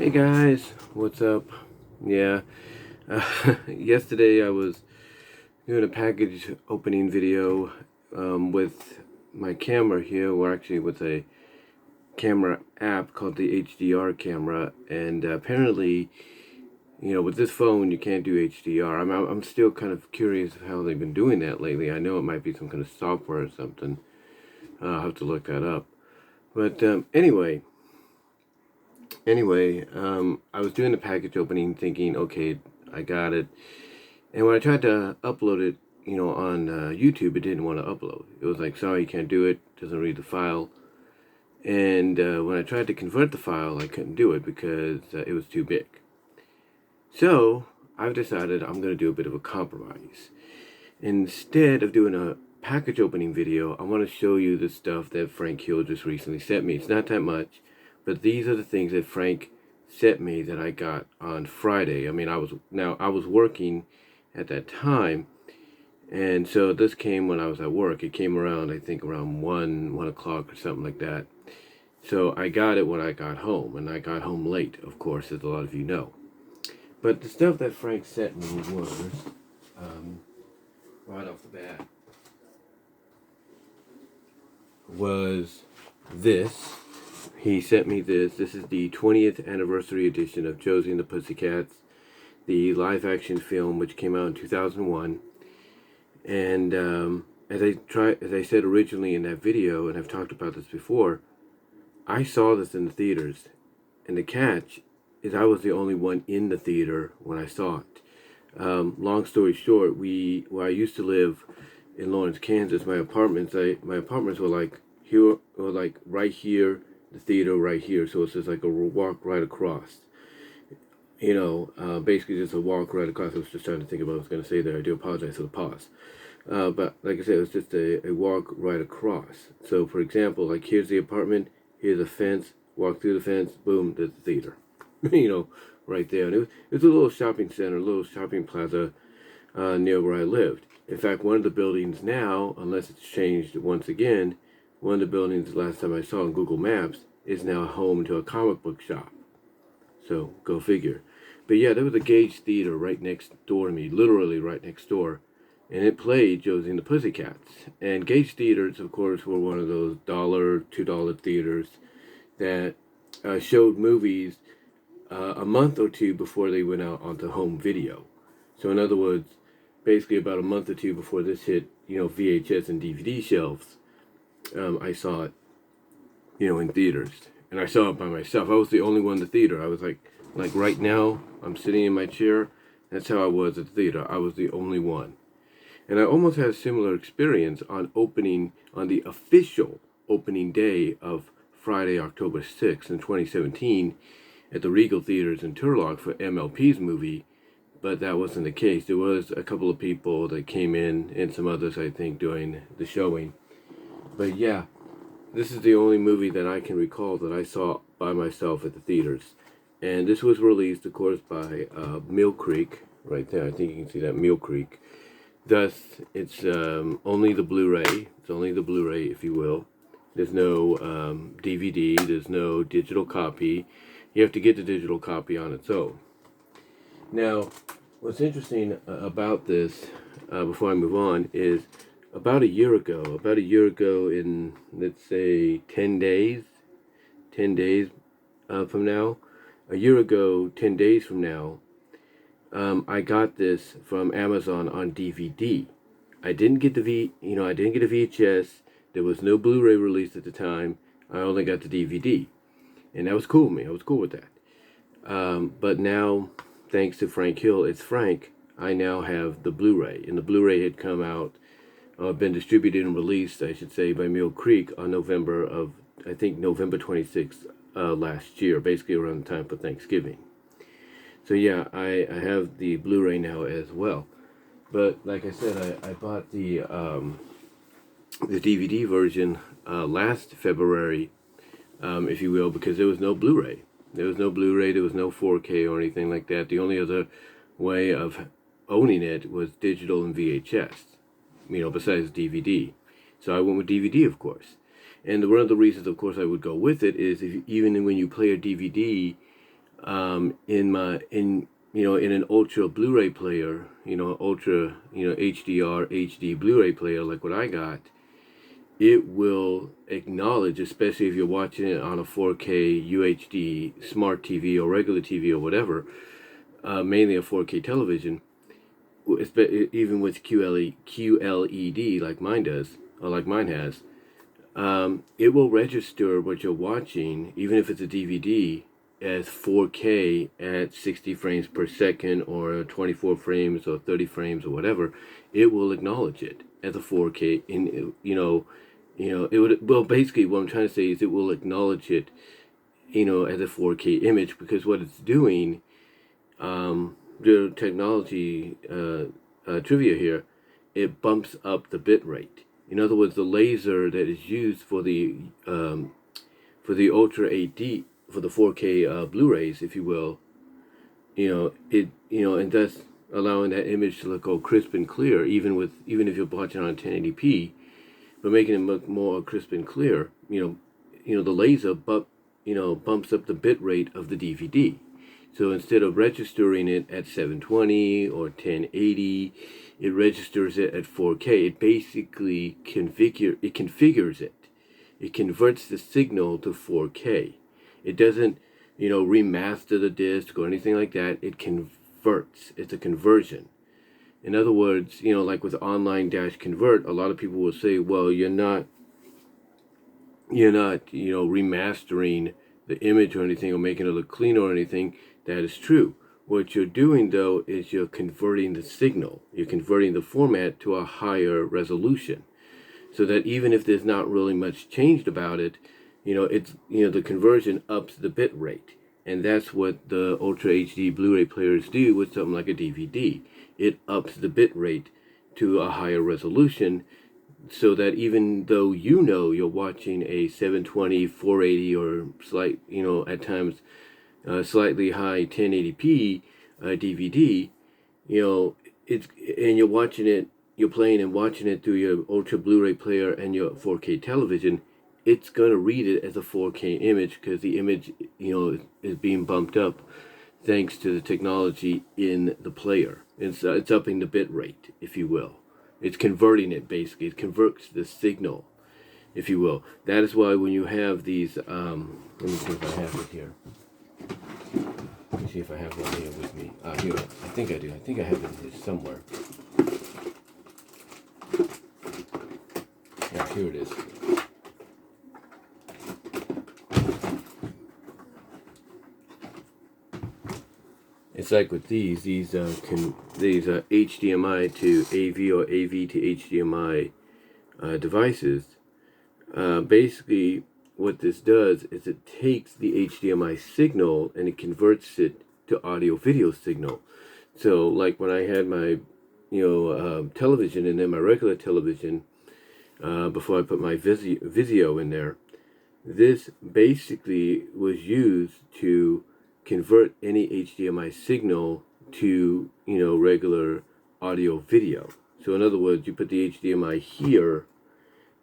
Hey guys, what's up? Yeah, yesterday I was doing a package opening video with my camera here, or actually with a camera app called the HDR camera, and apparently, with this phone you can't do HDR. I'm still kind of curious of how they've been doing that lately. I know it might be some kind of software or something. I'll have to look that up. But I was doing the package opening thinking, okay, I got it. And when I tried to upload it, on YouTube, it didn't want to upload. It was like, sorry, you can't do it, doesn't read the file. And when I tried to convert the file, I couldn't do it because it was too big. So I've decided I'm going to do a bit of a compromise. Instead of doing a package opening video, I want to show you the stuff that Frank Hill just recently sent me. It's not that much, but these are the things that Frank sent me that I got on Friday. I mean, I was working at that time, and so this came when I was at work. It came around, I think, around 1 o'clock or something like that. So I got it when I got home, and I got home late, of course, as a lot of you know. But the stuff that Frank sent me was, right off the bat, was this. He sent me this. This is the 20th anniversary edition of Josie and the Pussycats, the live-action film which came out in 2001. And as I said originally in that video, and I've talked about this before, I saw this in the theaters. And the catch is I was the only one in the theater when I saw it. Long story short, where I used to live in Lawrence, Kansas, my apartments were like here, or like right here, the theater right here. So it's just like a walk right across. Basically just a walk right across. I was just trying to think of what I was going to say there. I do apologize for the pause. But like I said, it was just a walk right across. So for example, like here's the apartment, here's a fence, walk through the fence, boom, there's the theater. Right there. And it was a little shopping center, a little shopping plaza near where I lived. In fact, one of the buildings now, unless it's changed once again, one of the buildings last time I saw on Google Maps is now home to a comic book shop. So, go figure. But yeah, there was a Gage Theater right next door to me, literally right next door. And it played Josie and the Pussycats. And Gage Theaters, of course, were one of those $1, $2 theaters that showed movies a month or two before they went out onto home video. So in other words, basically about a month or two before this hit, VHS and DVD shelves, I saw it, in theaters. And I saw it by myself. I was the only one in the theater. I was like right now, I'm sitting in my chair. That's how I was at the theater. I was the only one. And I almost had a similar experience on the official opening day of Friday, October 6th in 2017 at the Regal Theaters in Turlock for MLP's movie, but that wasn't the case. There was a couple of people that came in, and some others, I think, during the showing. But yeah, this is the only movie that I can recall that I saw by myself at the theaters. And this was released, of course, by Mill Creek, right there. I think you can see that, Mill Creek. Thus, it's only the Blu-ray. It's only the Blu-ray, if you will. There's no DVD. There's no digital copy. You have to get the digital copy on its own. Now, what's interesting about this, before I move on, is about a year ago in, let's say, 10 days from now, a year ago, 10 days from now, I got this from Amazon on DVD. I didn't get a VHS. There was no Blu-ray released at the time. I only got the DVD. And that was cool with me. I was cool with that. But now, thanks to Frank Hill, I now have the Blu-ray. And the Blu-ray had come out, been distributed and released, I should say, by Mill Creek on November 26th last year, basically around the time for Thanksgiving. So yeah, I have the Blu-ray now as well. But like I said, I bought the DVD version last February, if you will, because there was no Blu-ray. There was no 4K or anything like that. The only other way of owning it was digital and VHS, besides DVD. So I went with DVD, of course. And one of the reasons, of course, I would go with it is even when you play a DVD, in an ultra Blu-ray player, ultra HDR HD Blu-ray player like what I got, it will acknowledge, especially if you're watching it on a 4K UHD smart TV or regular TV or whatever, mainly a 4K television, even with QLED like mine does, or like mine has, it will register what you're watching, even if it's a DVD, as 4K at 60 frames per second or 24 frames or 30 frames or whatever. It will acknowledge it as a 4K. It would, well, basically what I'm trying to say is it will acknowledge it, as a 4K image, because what it's doing, the technology trivia here, it bumps up the bit rate. In other words, the laser that is used for the Ultra 8D, for the 4K Blu-rays, if you will, and thus allowing that image to look all crisp and clear, even if you're watching on 1080p, but making it look more crisp and clear. The laser bumps up the bit rate of the DVD. So instead of registering it at 720 or 1080, it registers it at 4K. It basically configures it. It converts the signal to 4K. It doesn't, remaster the disc or anything like that. It converts. It's a conversion. In other words, like with online dash convert, a lot of people will say, well, you're not, remastering the image or anything or making it look clean or anything. That is true. What you're doing, though, is you're converting the signal. You're converting the format to a higher resolution, so that even if there's not really much changed about it, the conversion ups the bit rate. And that's what the Ultra HD Blu-ray players do with something like a DVD. It ups the bit rate to a higher resolution, so that even though you're watching a 720, 480, or at times slightly high 1080p DVD, and you're playing and watching it through your Ultra Blu-ray player and your 4K television, it's going to read it as a 4K image, because the image, is being bumped up thanks to the technology in the player. It's upping the bit rate, if you will. It's converting it, basically. It converts the signal, if you will. That is why when you have these, let me see if I have it here. Let me see if I have one here with me. Here, I think I do. I think I have it here somewhere. Yeah, here it is. It's like with these HDMI to AV or AV to HDMI devices. Basically, what this does is it takes the HDMI signal and it converts it to audio-video signal. So, like when I had my, television and then my regular television, before I put my Vizio in there, this basically was used to convert any HDMI signal to, regular audio video. So in other words, you put the HDMI here,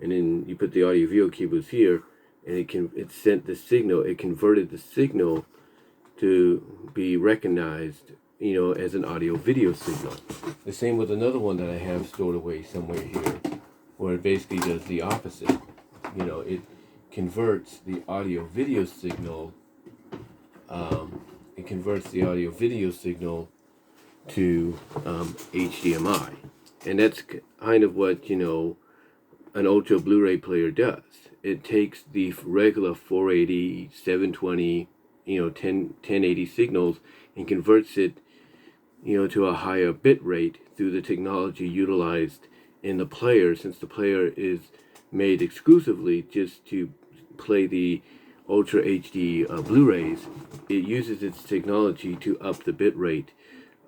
and then you put the audio video cables here, and it sent the signal, it converted the signal to be recognized, as an audio video signal. The same with another one that I have stored away somewhere here, where it basically does the opposite. It converts the audio video signal. It converts the audio video signal to HDMI, and that's kind of what an Ultra Blu-ray player does. It takes the regular 480, 720, 1080 signals and converts it, to a higher bit rate through the technology utilized in the player, since the player is made exclusively just to play the Ultra HD Blu-rays. It uses its technology to up the bit rate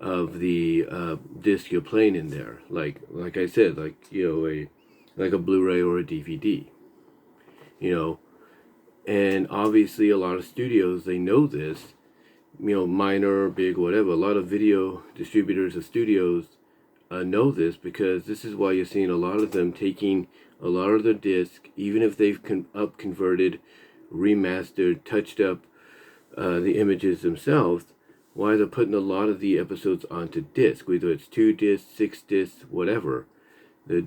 of the disc you're playing in there. Like I said, like a Blu-ray or a DVD. And obviously a lot of studios, they know this, minor, big, whatever. A lot of video distributors or studios know this, because this is why you're seeing a lot of them taking a lot of their disc, even if they've converted, remastered, touched up the images themselves, why they're putting a lot of the episodes onto disc, whether it's 2 discs, 6 discs, whatever. They're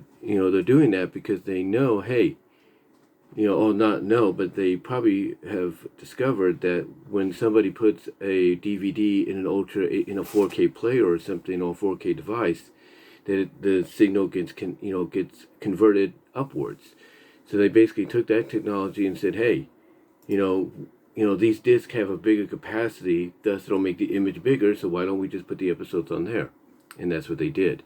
doing that because they know, hey, not know, but they probably have discovered that when somebody puts a DVD in a 4K player or something, or 4K device, that the signal gets converted upwards. So they basically took that technology and said, hey, these discs have a bigger capacity, thus it'll make the image bigger, so why don't we just put the episodes on there? And that's what they did.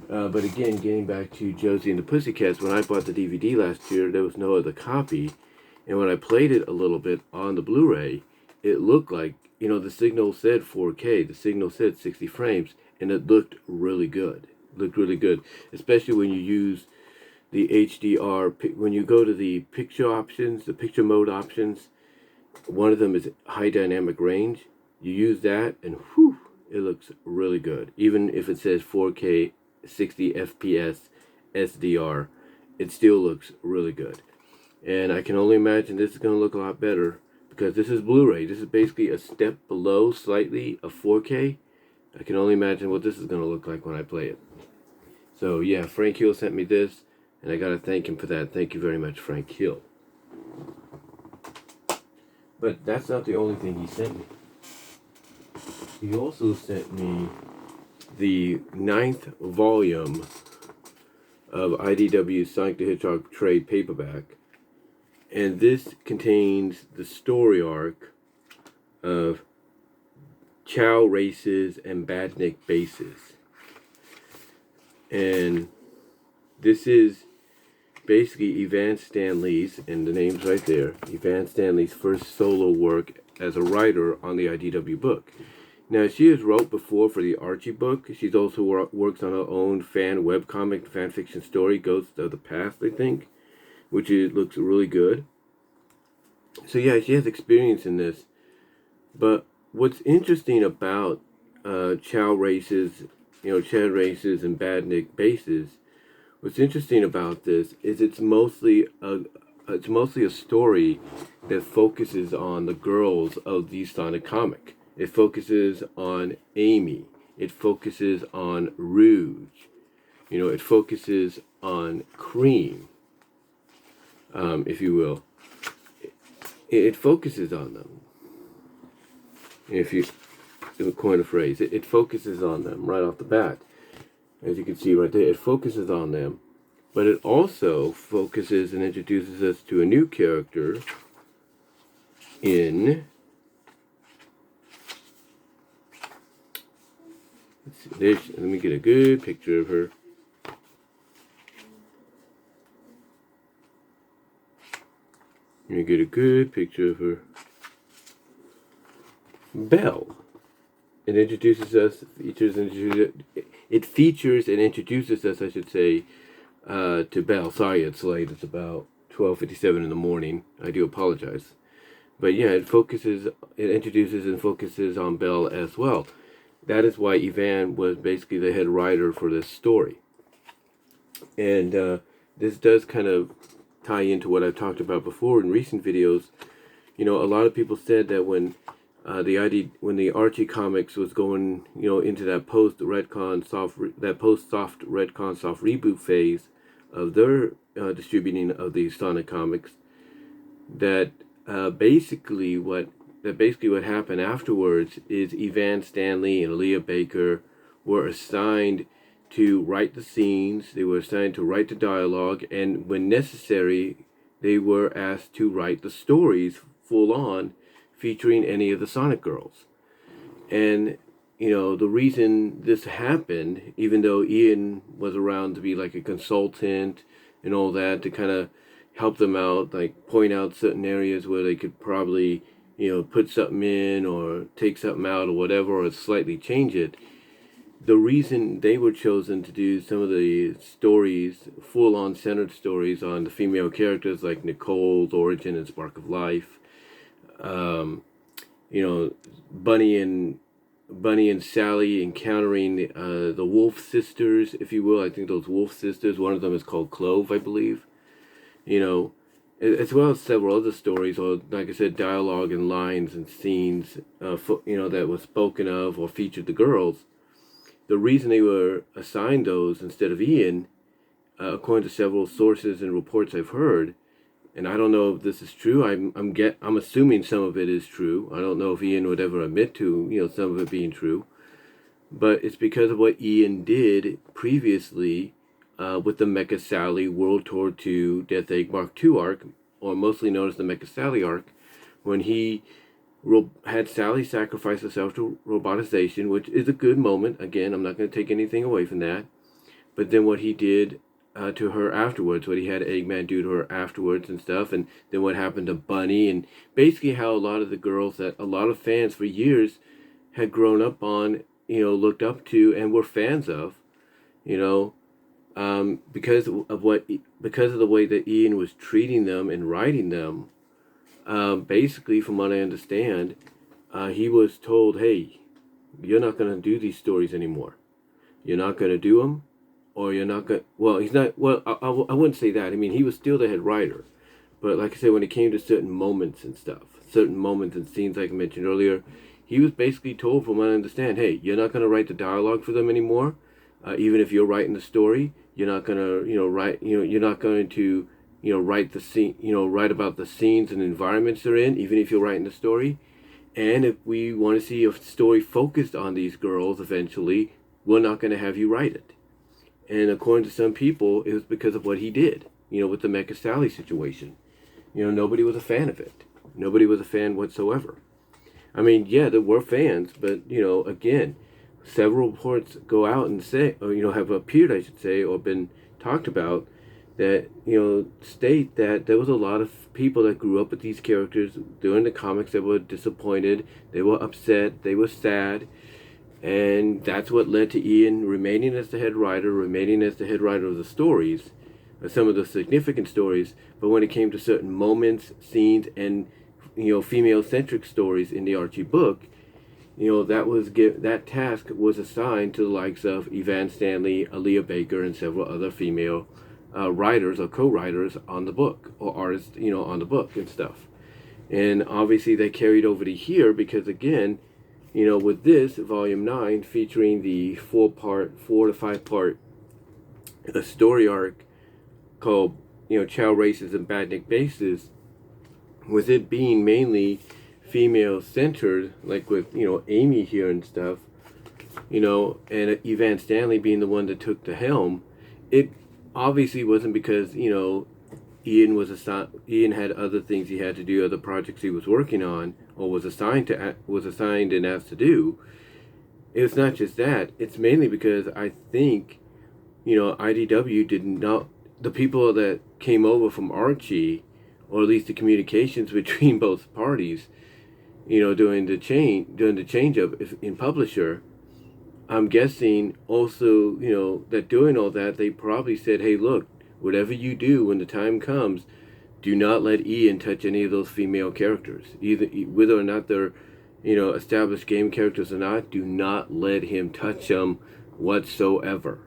But again, getting back to Josie and the Pussycats, when I bought the DVD last year, there was no other copy. And when I played it a little bit on the Blu-ray, it looked like, the signal said 4K, the signal said 60 frames, and it looked really good. Looked really good, especially when you use the HDR. When you go to the picture options, the picture mode options, one of them is high dynamic range. You use that, and whew, it looks really good. Even if it says 4K 60 FPS SDR, it still looks really good. And I can only imagine this is going to look a lot better because this is Blu-ray. This is basically a step below slightly of 4K. I can only imagine what this is going to look like when I play it. So yeah, Frank Hill sent me this, and I got to thank him for that. Thank you very much, Frank Hill. But that's not the only thing he sent me. He also sent me the 9th volume of IDW's Sonic the Hedgehog trade paperback, and this contains the story arc of Chow races and Badnik bases. And this is basically Evan Stanley's, and the name's right there, Evan Stanley's first solo work as a writer on the IDW book. Now, she has wrote before for the Archie book. She's also works on her own fan webcomic, fan fiction story, Ghosts of the Past, I think, which looks really good. So yeah, she has experience in this. But what's interesting about Chow races, Chad races and Badnik bases, what's interesting about this is it's mostly a story that focuses on the girls of the Sonic comic. It focuses on Amy. It focuses on Rouge. It focuses on Cream, if you will. It focuses on them. If you coin a phrase, it focuses on them right off the bat. As you can see right there, it focuses on them. But it also focuses and introduces us to a new character in... Let me get a good picture of her. Let me get a good picture of her. Belle. It introduces us, it features and introduces us, I should say, to Belle. Sorry, it's late. It's about 12:57 in the morning. I do apologize. But yeah, it introduces and focuses on Belle as well. That is why Evan was basically the head writer for this story. And this does kind of tie into what I've talked about before in recent videos. A lot of people said that when the Archie comics was going, into that post soft retcon soft reboot phase of their distributing of the Sonic comics, that basically what happened afterwards is Evan Stanley and Leah Baker were assigned to write the scenes, they were assigned to write the dialogue, and when necessary, they were asked to write the stories full on, featuring any of the Sonic girls. And, the reason this happened, even though Ian was around to be like a consultant and all that, to kind of help them out, like point out certain areas where they could probably, put something in or take something out or whatever, or slightly change it. The reason they were chosen to do some of the stories, full-on centered stories on the female characters like Nicole's origin and Spark of Life, Bunny and Sally encountering the Wolf Sisters, if you will. I think those Wolf Sisters, one of them is called Clove, I believe. as well as several other stories, or like I said, dialogue and lines and scenes, that was spoken of or featured the girls. The reason they were assigned those instead of Ian, according to several sources and reports I've heard, and I don't know if this is true. I'm assuming some of it is true. I don't know if Ian would ever admit to some of it being true, but it's because of what Ian did previously with the Mecha Sally World Tour II Death Egg Mark II arc, or mostly known as the Mecha Sally arc, when he had Sally sacrifice herself to robotization, which is a good moment. Again, I'm not going to take anything away from that. But then what he did to her afterwards, what he had Eggman do to her afterwards and stuff, and then what happened to Bunny, and basically how a lot of the girls that a lot of fans for years had grown up on, looked up to and were fans of, because of the way that Ian was treating them and writing them. Basically, from what I understand, he was told, "Hey, you're not going to do these stories anymore. You're not going to do them, or you're not going." Well, he's not. Well, I wouldn't say that. I mean, he was still the head writer, but like I said, when it came to certain moments and stuff, certain moments and scenes, like I mentioned earlier, he was basically told, from what I understand, "Hey, you're not going to write the dialogue for them anymore. Even if you're writing the story, you're not going to, write. You're not going to." Write the scene, write about the scenes and environments they're in, even if you're writing the story. And if we want to see a story focused on these girls eventually, we're not going to have you write it. And according to some people, it was because of what he did, with the Mecha Sally situation. Nobody was a fan of it. Nobody was a fan whatsoever. I mean, yeah, there were fans, but, again, several reports go out and say, or, have appeared, I should say, or been talked about, that state that there was a lot of people that grew up with these characters during the comics that were disappointed, they were upset, they were sad, and that's what led to Ian remaining as the head writer of the stories, some of the significant stories. But when it came to certain moments, scenes, and female-centric stories in the Archie book, that task was assigned to the likes of Evan Stanley, Aaliyah Baker, and several other female writers or co-writers on the book, or artists, on the book and stuff. And obviously they carried over to here because, again, with this volume 9 featuring the 4 to 5 part story arc called Chow Races and Badnik Bases, with it being mainly female centered, like with Amy here and stuff, and Evan Stanley being the one that took the helm, it obviously wasn't because Ian had other things he had to do, other projects he was working on, or was assigned and asked to do. It's not just that. It's mainly because I think IDW did not, the people that came over from Archie, or at least the communications between both parties, during the change up in publisher. I'm guessing also, that doing all that, they probably said, "Hey, look, whatever you do when the time comes, do not let Ian touch any of those female characters. Either whether or not they're, established game characters or not, do not let him touch them whatsoever.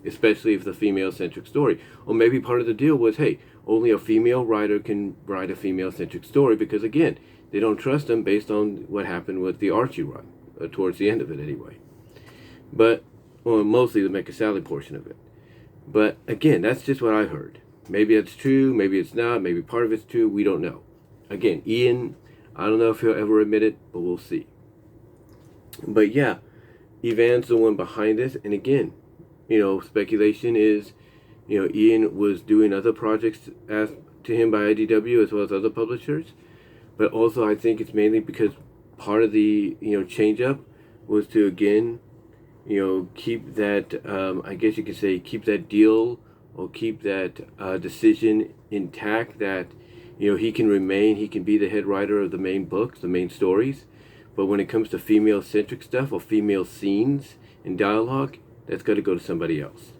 Especially if it's a female-centric story." Or maybe part of the deal was, hey, only a female writer can write a female-centric story because, again, they don't trust them based on what happened with the Archie run, towards the end of it anyway. But, or mostly the Mecha Sally portion of it. But again, that's just what I heard. Maybe it's true, maybe it's not, maybe part of it's true, we don't know. Again, Ian, I don't know if he'll ever admit it, but we'll see. But yeah, Evan's the one behind this, and again, speculation is, Ian was doing other projects asked to him by IDW as well as other publishers. But also I think it's mainly because part of the, change up was to, again, keep that, I guess you could say, keep that deal or keep that decision intact that, he can be the head writer of the main books, the main stories. But when it comes to female-centric stuff or female scenes and dialogue, that's got to go to somebody else,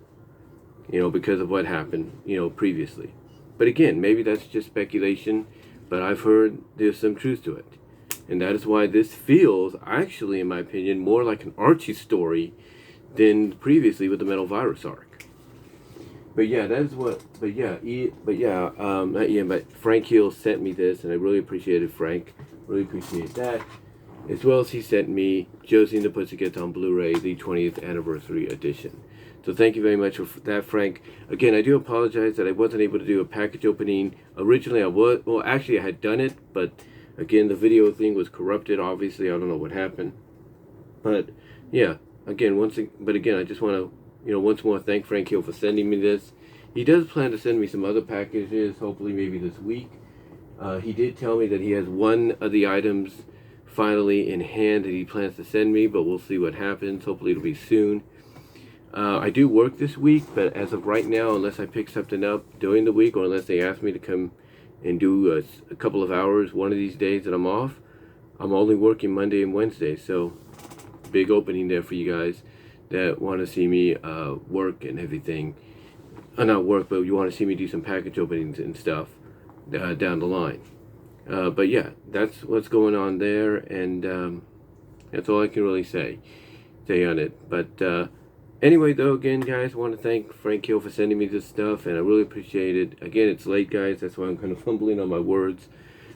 because of what happened, previously. But again, maybe that's just speculation, but I've heard there's some truth to it. And that is why this feels, actually, in my opinion, more like an Archie story than previously with the Metal Virus arc. But yeah, that's what. Not Ian, but Frank Hill sent me this, and I really appreciated Frank. Really appreciate that. As well as he sent me Josie and the Pussycats on Blu-ray, the 20th anniversary edition. So thank you very much for that, Frank. Again, I do apologize that I wasn't able to do a package opening. Originally, actually I had done it, but again, the video thing was corrupted. Obviously, I don't know what happened. But yeah, again, I just want to, once more thank Frank Hill for sending me this. He does plan to send me some other packages, hopefully maybe this week. He did tell me that he has one of the items finally in hand that he plans to send me, but we'll see what happens. Hopefully it'll be soon. I do work this week, but as of right now, unless I pick something up during the week, or unless they ask me to come and do a couple of hours one of these days that I'm off, I'm only working Monday and Wednesday. So big opening there for you guys that want to see me work and everything. Not work, but you want to see me do some package openings and stuff down the line. But yeah, that's what's going on there, and that's all I can really say on it. But anyway, though, again, guys, I want to thank Frank Hill for sending me this stuff, and I really appreciate it. Again, it's late, guys, that's why I'm kind of fumbling on my words.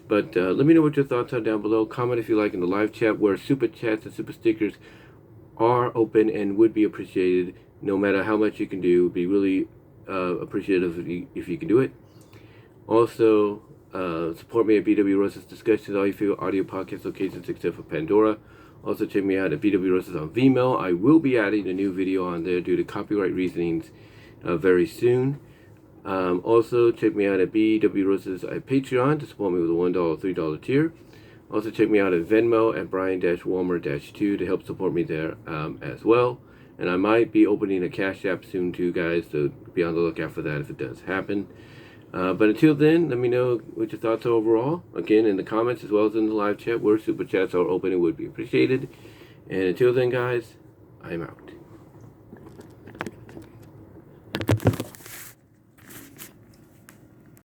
But let me know what your thoughts are down below. Comment if you like in the live chat, where super chats and super stickers are open and would be appreciated. No matter how much you can do, be really appreciative if you can do it. Also, support me at BW Rosa's Discussions, all your favorite audio podcast locations except for Pandora. Also, check me out at BW Rosa's on VENMO. I will be adding a new video on there due to copyright reasonings very soon. Also, check me out at BW Rosa's Patreon to support me with a $1 or $3 tier. Also, check me out at Venmo at Brian-Warmer-2 to help support me there as well. And I might be opening a Cash App soon too, guys, so be on the lookout for that if it does happen. But until then, let me know what your thoughts are overall. Again, in the comments as well as in the live chat, where super chats are open and would be appreciated. And until then, guys, I'm out.